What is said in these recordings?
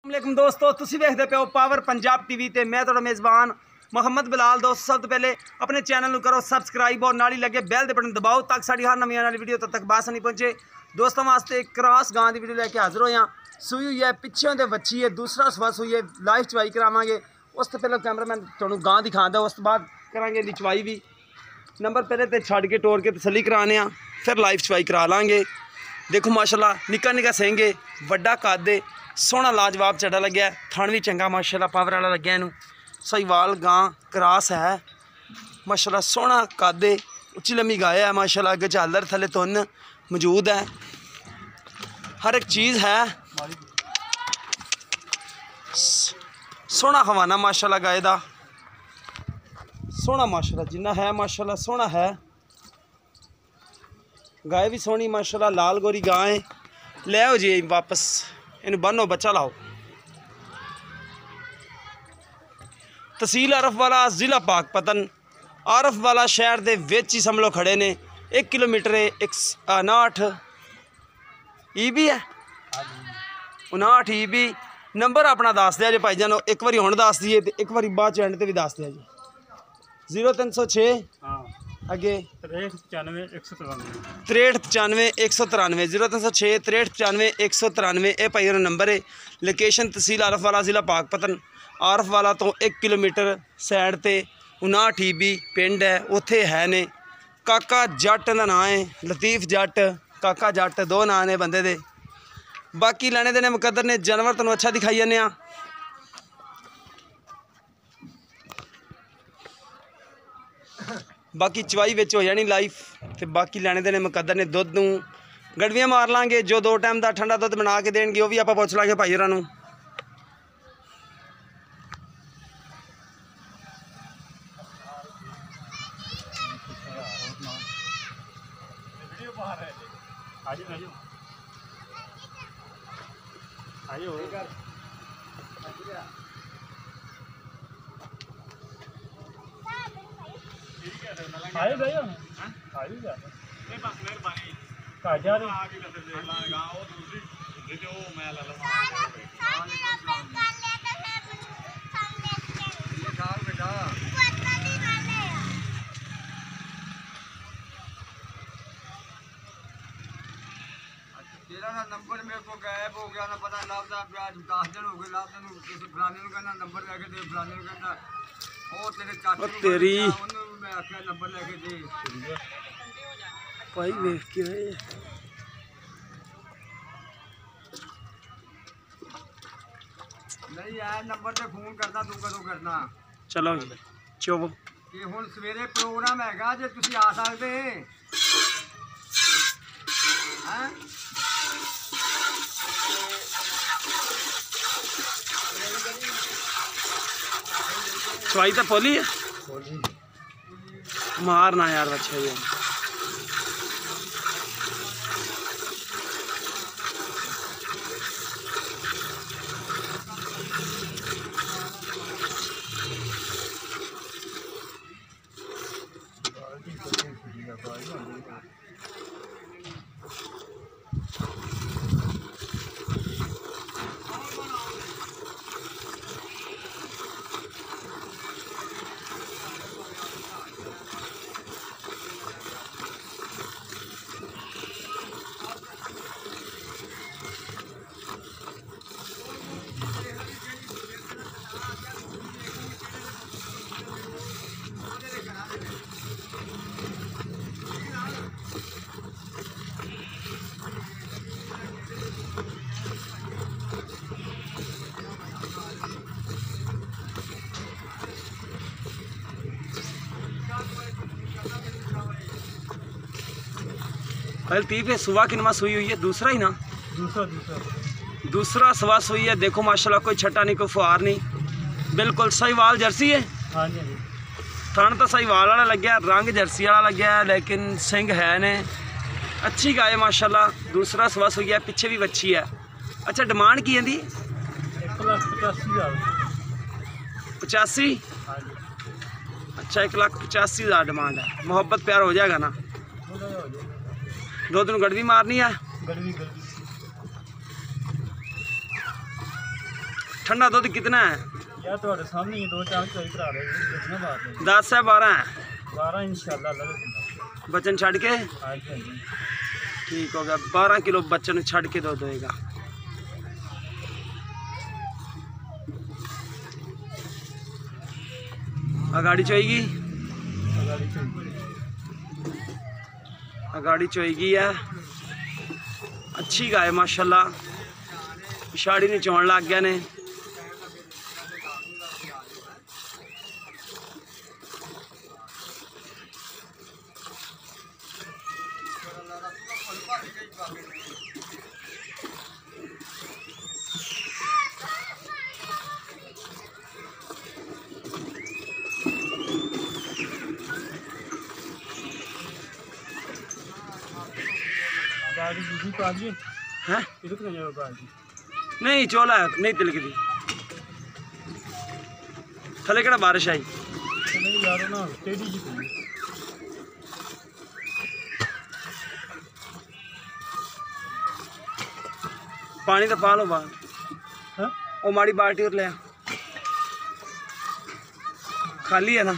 वालेकुम दोस्तों, तुसी देखते पे हो पावर पंजाब टीवी ते मैं थोड़ा मेज़बान मोहम्मद बिलाल। दोस्त सब तो पहले अपने चैनल को करो सबसक्राइब और नाली लगे बैल दे बटन दबाओ ताकि साड़ी हर नवी आने वाली वीडियो तक बास नहीं पहुंचे। दोस्तों वास्ते क्रॉस गां की वीडियो लेके हाजिर हो यहाँ। सूई हुई है, पिछों दे बच्ची है, दूसरा सवा सूई है, लाइव चवाई करावांगे। उस तो पहले कैमरामैन तुहानू गां दिखा दो, उस तो बाद करांगे दी चवाई भी। नंबर पहले तो छड़ के टोर के तसली कराने आ, फिर लाइव चवाई करा लांगे। देखो माशाल्लाह निक्का निक्का सेंगे, वड्डा कद है, सोहना लाजवाब चढ़ा लग्या, थण भी चंगा माशाल्लाह पावर वाला लग्या। इनू सहीवाल गां क्रॉस है माशाल्लाह, सोहना कद है, उच्ची लम्मी गाय है माशाल्लाह। अगे झालर थले तुन मौजूद है, हर एक चीज़ है। सोहना खवाना माशाल्लाह गाय दा, सोहना माशाल्लाह जिन्ना है माशाल्लाह सोहना है। गाय भी सोहनी माशाल्लाह, लाल गोरी गाय है। ले आओ जी वापस, इन्हें बनो बच्चा लाओ। तहसील आरफ वाला, ज़िला पाकपतन, आरफ वाला शहर दे विच ही समझो खड़े ने। 1 किलोमीटर 159 ईबी है, 59 ईबी। नंबर अपना दस दिया जी भाई जानो, एक बार हुण दस दिए तो एक बार बाद एंड ते भी दस दिया जी। 0306 अगे 6395 193 6395 0306 6395 193। ये भाई और नंबर है। लोकेशन तहसील आरफ वाला, ज़िला पाकपतन। आरफ वाला तो 1 किलोमीटर साइड ते 59 ईबी पिंड है, उत्थे है ने। काका जट का नाम है, लतीफ जट, काका जट, दो नाम ने बंदे दे। बाकी लेने देने मुकद्दर ने। जानवर तुहानू अच्छा दिखाई जाने आ। बाकी चवाई विच हो जानी लाइफ, तो बाकी लेने देने मुकद्दर ने। दुध नूं गड़वियाँ मार लांगे, जो 2 टाइम का ठंडा दुध बना के देंगे वो भी आप पुछ लांगे भाई होरां नूं। तेरा ना नंबर मेरे को गायब हो गया ना, पता लभदा पिया। 10 दिन हो गए लभदे नूं, फलाने नूं कहना नंबर लैके दे, फलाने नूं कहना ओ तेरे चाचे नूं तेरी ओनू मैं आख्या नंबर लैके दे भाई। वेख के नहीं यार, नंबर ते फोन करना, तू कदों करना? चलो चुप। कि हुण सवेरे प्रोग्राम हैगा जे तुसीं आ सकदे हैं। चवाई तो पोली है, मारना यार बच्चा ये। लतीफ है, सुबह किनवा सुई हुई है? दूसरा ही ना, दूसरा सवा सुई है। देखो माशाल्लाह, कोई छट्टा नहीं, कोई फुहार नहीं, बिल्कुल सहीवाल जर्सी है। थण तो सहीवाल वाला लग्या, रंग जर्सी वाला लग्या, लेकिन सिंग है ने। अच्छी गाय माशाल्लाह। दूसरा सवा सुई है, पिछे भी बच्ची है। अच्छा डिमांड की है? 1,85,000। अच्छा 1,85,000 डिमांड है। मोहब्बत प्यार हो जाएगा ना? दो दिन गड़वी मारनी है। ठंडा दुध कितना है? यार तुम्हारे सामने ये 2-4 चोरी करा रहे हैं, कितना बात है? 10 है 12 है? 12 इंशाल्लाह अल्लाह दे। बचन छड़ के हाँ जी हाँ जी। ठीक हो गया। 12 किलो बच्चन छड़ के दो देगा। अगाड़ी चोएगी, अगाड़ी चोएगी है। अच्छी गाय माशाल्लाह, पिछाड़ी ने चोन लग गया ने। गाड़ी दूसरी पास जी हैं? इधर तो जाओ गाड़ी। नहीं चोला है, नहीं तिलक दी। थले केड़ा बारिश आई? नहीं यार ना टेढ़ी जी पई। पानी तो पा लो बाहर। हाँ? ओ माड़ी बाल्टी और ले आ। खाली है ना?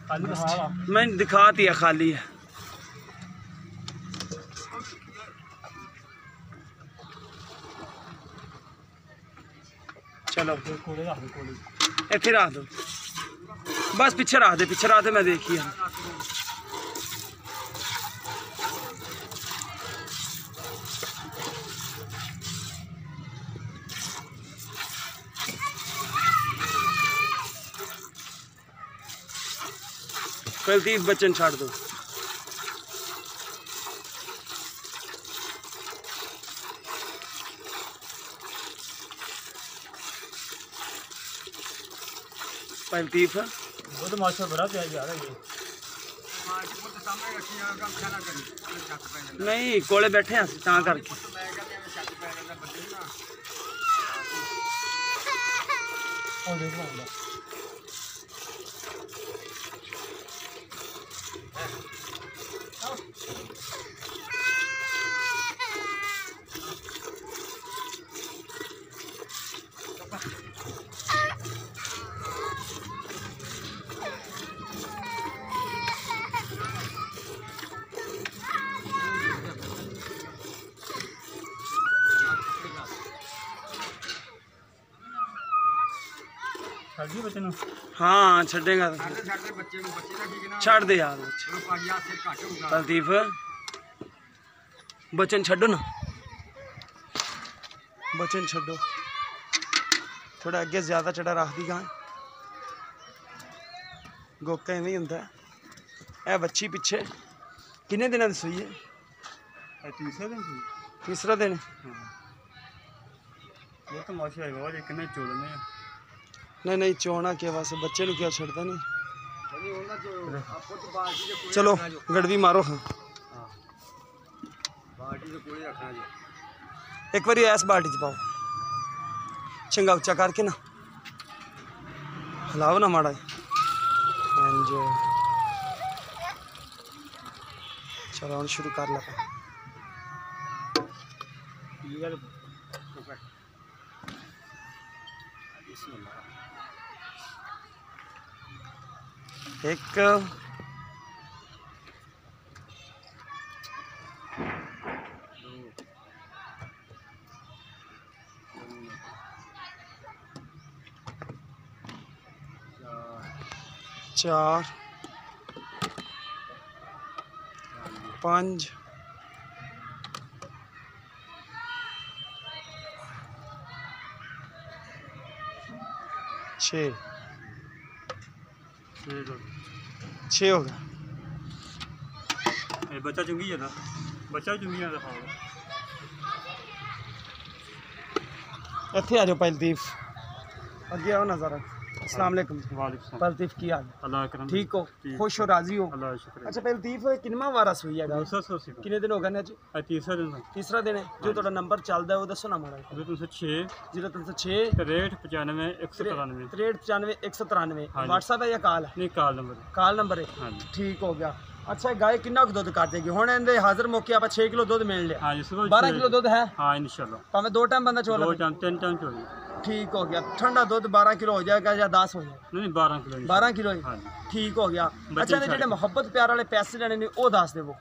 खाली हवा। मैं दिखाती है खाली है। चलो कोड़े रख दो कोड़े। इतने रख दो, बस पीछे रख दे, पीछे रख दे, मैं देखी है। कल 30 बच्चन छाड़ दो। लतीफ वो तो माशा बड़ा प्याज जा रहा है ये। नहीं कोले बैठे हैं ता करके। और देखो ना छड़ी बच्चे नु। हाँ छड़ेगा तो छड़ दे यार बच्चे। लतीफ बचन छड्डो ना, बचन छड्डो। थोड़ा अगे ज्यादा चढ़ा रख दी गां। गोका इवें ही हुंदा है। ए बच्ची पिछे किन्ने दिनां दी सूई है? तीसरा दिन थी। तीसरा दिन। वो तो माशा है वो कितने चोलने हैं। नहीं नहीं चोना के वास्ते बच्चे नु क्या छड़ता नहीं। चलो गड़वी मारो। हाँ एक बारी ऐस बाल्टी च पाओ, चंगा उच्चा करके ना हिलाओ ना माड़ा। चलो हम शुरू कर लगा। एक 4 5 6 6 हो गया। बच्चा चुंगी जाता, बच्चा चुंगी जाता। इत्थे आ जाओ लतीफ, अगे आओ ना जरा। अस्सलाम वालेकुम। वालेकुम लतीफ की हाल? अल्लाह करम। ठीक हो? खुश हो? राजी हो? अल्लाह शुक्र। अच्छा लतीफ किन्ना वारस हुई है? कितने दिन हो गए? तीसरा दिन। तीसरा दिन है। जो थोड़ा नंबर चलता है वो दसो ना माड़ा। 0306 0306 63 95 193 63 193। व्हाट्सएप है या कॉल है? नहीं कॉल नंबर। कॉल नंबर है। हाँ जी ठीक हो गया। ਅੱਛਾ ਗਾਇ ਕਿੰਨਾ ਕੁ ਦੁੱਧ ਕਰ ਦੇਗੀ ਹੁਣ ਇਹਦੇ ਹਾਜ਼ਰ ਮੌਕੇ ਆਪਾਂ 6 ਕਿਲੋ ਦੁੱਧ ਮਿਲ ਲਿਆ हाँ जी सुबह 12 ਕਿਲੋ ਦੁੱਧ ਹੈ हाँ इंशाल्लाह ਭਾਵੇਂ 2 ਟਾਈਮ ਬੰਦਾ ਚੋਲਾ 2 टाइम 3 टाइम चोरी ਠੀਕ ਹੋ ਗਿਆ ਠੰਡਾ ਦੁੱਧ 12 ਕਿਲੋ ਹੋ ਜਾਏਗਾ ਜਾਂ 10 ਹੋ ਜਾਏਗਾ नहीं 12 किलो 12 ਕਿਲੋ ਹੀ हाँ जी ਠੀਕ ਹੋ ਗਿਆ ਬੱਚੇ ਅੱਛਾ ਤੇ ਜਿਹੜੇ ਛੱਡ। ਮੁਹੱਬਤ ਪਿਆਰ ਵਾਲੇ ਪੈਸੇ ਲੈਣੇ ਨੇ ਉਹ ਦੱਸ ਦੇਵੋ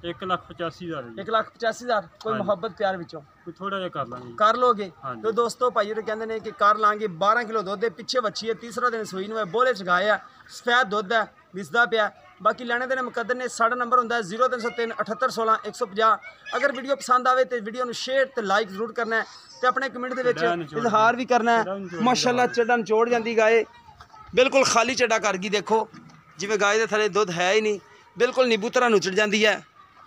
1,85,000 जी 1,85,000 ਕੋਈ ਹਾਂਜੀ। ਮੁਹੱਬਤ ਪਿਆਰ ਵਿੱਚੋਂ कोई थोड़ा जा कर लांगे ਕਰ ਲੋਗੇ ਹਾਂਜੀ। ਤੇ ਦੋਸਤੋ ਭਾਈ ਉਹ ਕਹਿੰਦੇ ਨੇ ਕਿ ਕਰ ਲਾਂਗੇ 12 ਕਿਲੋ ਦੁੱਧ ਦੇ ਪਿੱਛੇ ਵੱਛੀ ਹੈ ਤੀਸਰਾ ਦਿਨ ਸੂਈ ਨੂੰ ਹੈ ਬੋਲੇ ਚ ਗਾਇਆ ਸਫੈਦ ਦੁੱਧ ਹੈ ਵਿਸਦਾ ਪਿਆ ਬਾਕੀ ਲੈਣੇ ਦੇ ਨੇ ਮੁਕੱਦਰ ਨੇ ਸਾਡਾ ਨੰਬਰ ਹੁੰਦਾ ਹੈ 0303 7816 150 ਅਗਰ ਵੀਡੀਓ ਪਸੰਦ ਆਵੇ ਤੇ ਵੀਡੀਓ ਨੂੰ ਸ਼ੇਅਰ ਤੇ ਲਾਈਕ ਜ਼ਰੂਰ ਕਰਨਾ ਹੈ ਤੇ ਆਪਣੇ ਕਮੈਂਟ ਦੇ ਵਿੱਚ ਚੱਡਾ ਨਿਚੋੜ ਇਜ਼ਹਾਰ ਵੀ ਕਰਨਾ ਚੱਡਾ ਹੈ ਨਿਚੋੜ ਮਾਸ਼ਾਅੱਲਾ ਚੱਡਾ ਨਿਚੋੜ ਜਾਂਦੀ ਗਾਏ ਬਿਲਕੁਲ ਖਾਲੀ ਚੱਡਾ ਕਰ ਗਈ ਦੇਖੋ ਜਿਵੇਂ ਗਾਏ ਦੇ ਥੱਲੇ ਦੁੱਧ ਹੈ ਹੀ ਨਹੀਂ ਬਿਲਕੁਲ ਨੀਬੂ ਤਰ੍ਹਾਂ ਨੁਚੜ ਜਾਂਦੀ ਹੈ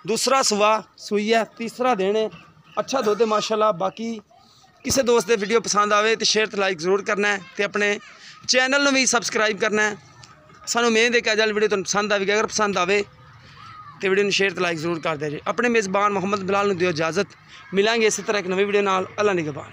दूसरा सुबह सूई है तीसरा दिन है अच्छा दुध है माशाल्लाह बाकी किसी दोस्त दे वीडियो पसंद आवे तो शेयर तो लाइक जरूर करना है तो अपने चैनल में भी सबसक्राइब करना है सानू उम्मीद है कि अज वाली वीडियो तुहानू पसंद आएगी अगर पसंद आवे तो वीडियो शेयर तो लाइक जरूर कर दे जी अपने मेज़बान मोहम्मद बिलाल नूं दिओ इजाज़त मिलांगे इसी तरह एक नवी वीडियो नाल अल्लाह निगहबान।